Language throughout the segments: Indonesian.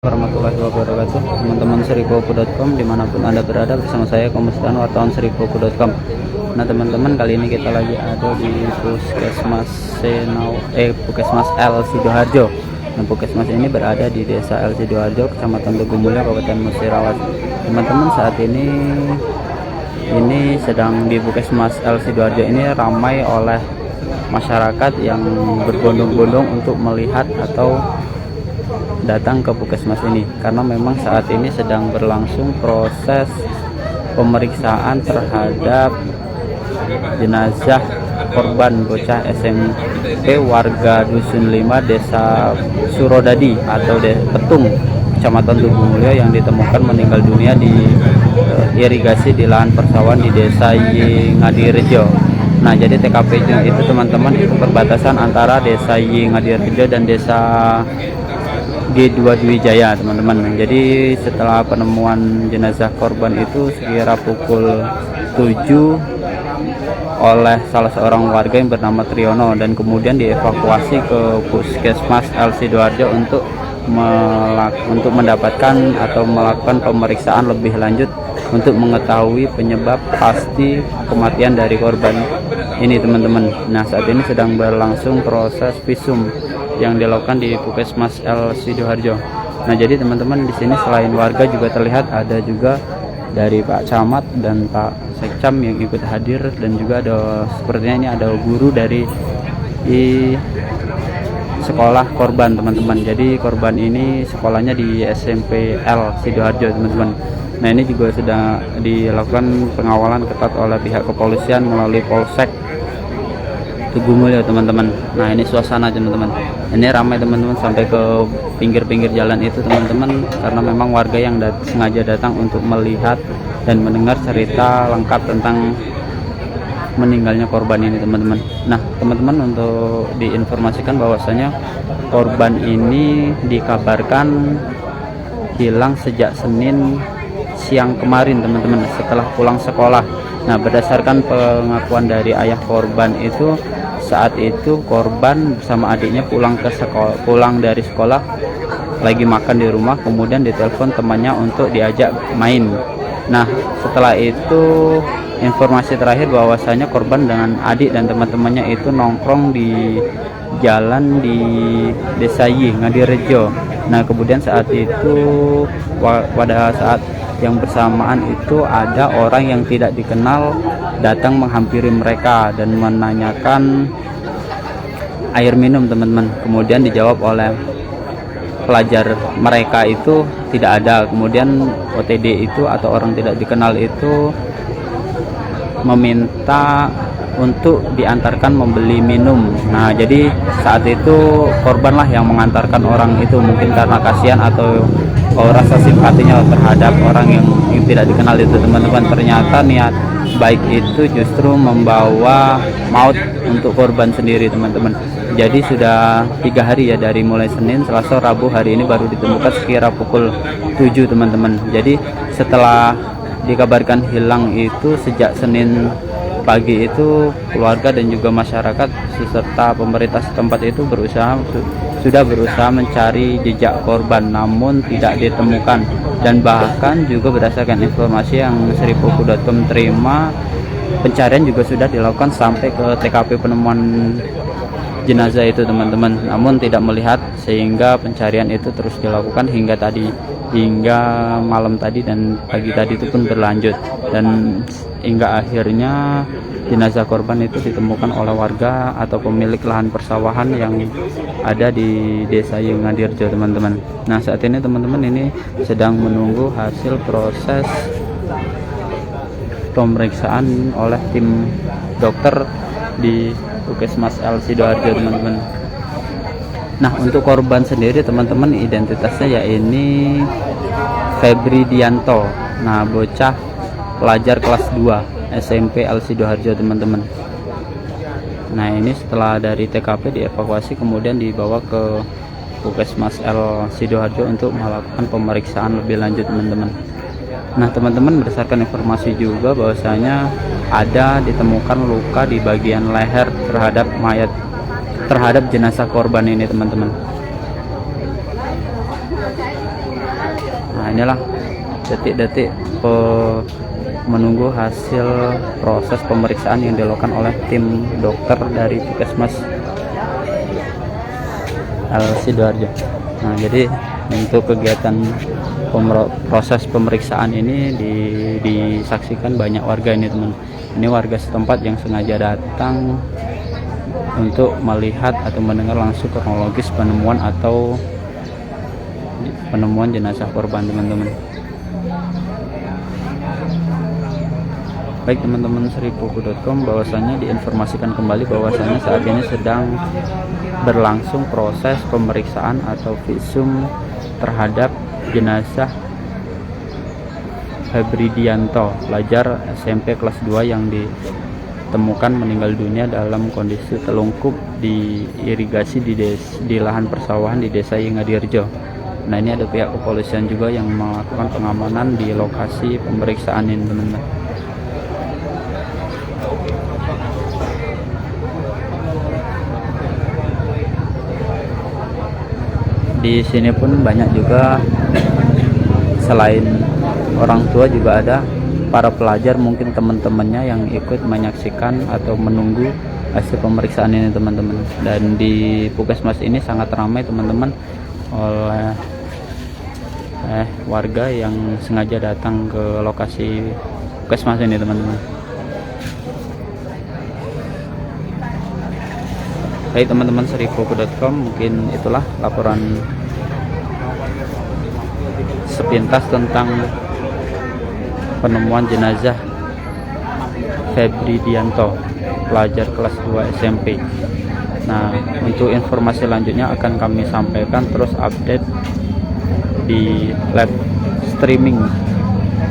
Warahmatullahi wabarakatuh. Teman-teman serikopo.com dimanapun Anda berada, bersama saya Komustan, wartawan serikopo.com. Nah teman-teman, kali ini kita lagi ada di Puskesmas Puskesmas L Sidoarjo. Nah, Puskesmas ini berada di Desa L Sidoarjo, Kecamatan Tugumulya, Kabupaten Musirawas. Teman-teman, saat ini sedang di Puskesmas L Sidoarjo ini ramai oleh masyarakat yang berbondong-bondong untuk melihat atau datang ke Puskesmas ini, karena memang saat ini sedang berlangsung proses pemeriksaan terhadap jenazah korban bocah SMP warga Dusun 5 Desa Surodadi atau Petung, Kecamatan Tugumulya, yang ditemukan meninggal dunia di irigasi di lahan persawahan di Desa Ngadirejo. Nah, jadi TKP-nya itu teman-teman itu perbatasan antara Desa Ngadirejo dan Desa G2 Dwi Jaya, teman-teman. Jadi setelah penemuan jenazah korban itu sekira pukul 7 oleh salah seorang warga yang bernama Triyono, dan kemudian dievakuasi ke Puskesmas L Sidoarjo untuk mendapatkan atau melakukan pemeriksaan lebih lanjut untuk mengetahui penyebab pasti kematian dari korban ini, teman-teman. Nah, saat ini sedang berlangsung proses visum yang dilakukan di Puskesmas L Sidoarjo. Nah, jadi teman-teman, di sini selain warga juga terlihat ada juga dari Pak Camat dan Pak Sekcam yang ikut hadir, dan juga ada sepertinya ini ada guru dari sekolah korban, teman-teman. Jadi korban ini sekolahnya di SMP L Sidoarjo, teman-teman. Nah, ini juga sudah dilakukan pengawalan ketat oleh pihak kepolisian melalui Polsek Tugumulya, teman-teman. Nah, ini suasana, teman-teman. Ini ramai, teman-teman, sampai ke pinggir-pinggir jalan itu, teman-teman, karena memang warga yang sengaja datang untuk melihat dan mendengar cerita lengkap tentang meninggalnya korban ini, teman-teman. Nah, teman-teman, untuk diinformasikan bahwasanya korban ini dikabarkan hilang sejak Senin siang kemarin, teman-teman, setelah pulang sekolah. Nah, berdasarkan pengakuan dari ayah korban itu, saat itu korban bersama adiknya pulang dari sekolah, lagi makan di rumah, kemudian ditelepon temannya untuk diajak main. Nah, setelah itu informasi terakhir bahwasanya korban dengan adik dan teman-temannya itu nongkrong di jalan di Desa Ngadirejo. Nah, kemudian saat itu pada saat yang bersamaan itu ada orang yang tidak dikenal datang menghampiri mereka dan menanyakan air minum, teman-teman. Kemudian dijawab oleh pelajar mereka itu tidak ada. Kemudian OTD itu atau orang tidak dikenal itu meminta untuk diantarkan membeli minum. Nah, jadi saat itu korbanlah yang mengantarkan orang itu, mungkin karena kasihan atau rasa simpatinya terhadap orang yang tidak dikenal itu, teman-teman. Ternyata niat baik itu justru membawa maut untuk korban sendiri, teman-teman. Jadi sudah 3 hari ya, dari mulai Senin, Selasa, Rabu, hari ini baru ditemukan sekira pukul 7, teman-teman. Jadi setelah dikabarkan hilang itu sejak Senin pagi itu, keluarga dan juga masyarakat serta pemerintah setempat itu sudah berusaha mencari jejak korban, namun tidak ditemukan. Dan bahkan juga berdasarkan informasi yang serikopo.com terima, pencarian juga sudah dilakukan sampai ke TKP penemuan jenazah itu, teman-teman, namun tidak melihat, sehingga pencarian itu terus dilakukan hingga malam tadi dan pagi tadi itu pun berlanjut, dan hingga akhirnya jenazah korban itu ditemukan oleh warga atau pemilik lahan persawahan yang ada di Desa Ngadirejo, teman-teman. Nah, saat ini, teman-teman, ini sedang menunggu hasil proses pemeriksaan oleh tim dokter di Puskesmas L Sidoarjo, teman-teman. Nah, untuk korban sendiri, teman-teman, identitasnya ya ini Febri Dianto. Nah, bocah pelajar kelas 2 SMP L Sidoarjo, teman-teman. Nah, ini setelah dari TKP dievakuasi kemudian dibawa ke Puskesmas L Sidoarjo untuk melakukan pemeriksaan lebih lanjut, teman-teman. Nah, teman-teman, berdasarkan informasi juga bahwasanya ada ditemukan luka di bagian leher terhadap jenazah korban ini, teman-teman. Nah, inilah detik-detik menunggu hasil proses pemeriksaan yang dilakukan oleh tim dokter dari Puskesmas L Sidoarjo. Nah, jadi untuk kegiatan proses pemeriksaan ini disaksikan banyak warga ini, teman. Ini warga setempat yang sengaja datang untuk melihat atau mendengar langsung kronologis penemuan jenazah korban, teman-teman. Baik teman-teman seripuku.com, bahwasanya diinformasikan kembali bahwasanya saat ini sedang berlangsung proses pemeriksaan atau visum terhadap jenazah Febridianto, pelajar SMP kelas 2 yang ditemukan meninggal dunia dalam kondisi telungkup di irigasi di lahan persawahan di Desa Ingadirjo. Nah, ini ada pihak kepolisian juga yang melakukan pengamanan di lokasi pemeriksaan ini, teman-teman. Di sini pun banyak juga, selain orang tua juga ada para pelajar, mungkin teman-temannya yang ikut menyaksikan atau menunggu hasil pemeriksaan ini, teman-teman. Dan di Puskesmas ini sangat ramai, teman-teman, oleh warga yang sengaja datang ke lokasi Puskesmas ini, teman-teman. Baik teman-teman seripuku.com, mungkin itulah laporan sepintas tentang penemuan jenazah Febridianto, pelajar kelas 2 SMP. Nah, untuk informasi selanjutnya akan kami sampaikan terus update di live streaming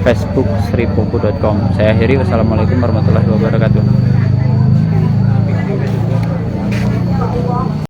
Facebook seripuku.com. Saya akhiri, wassalamualaikum warahmatullahi wabarakatuh.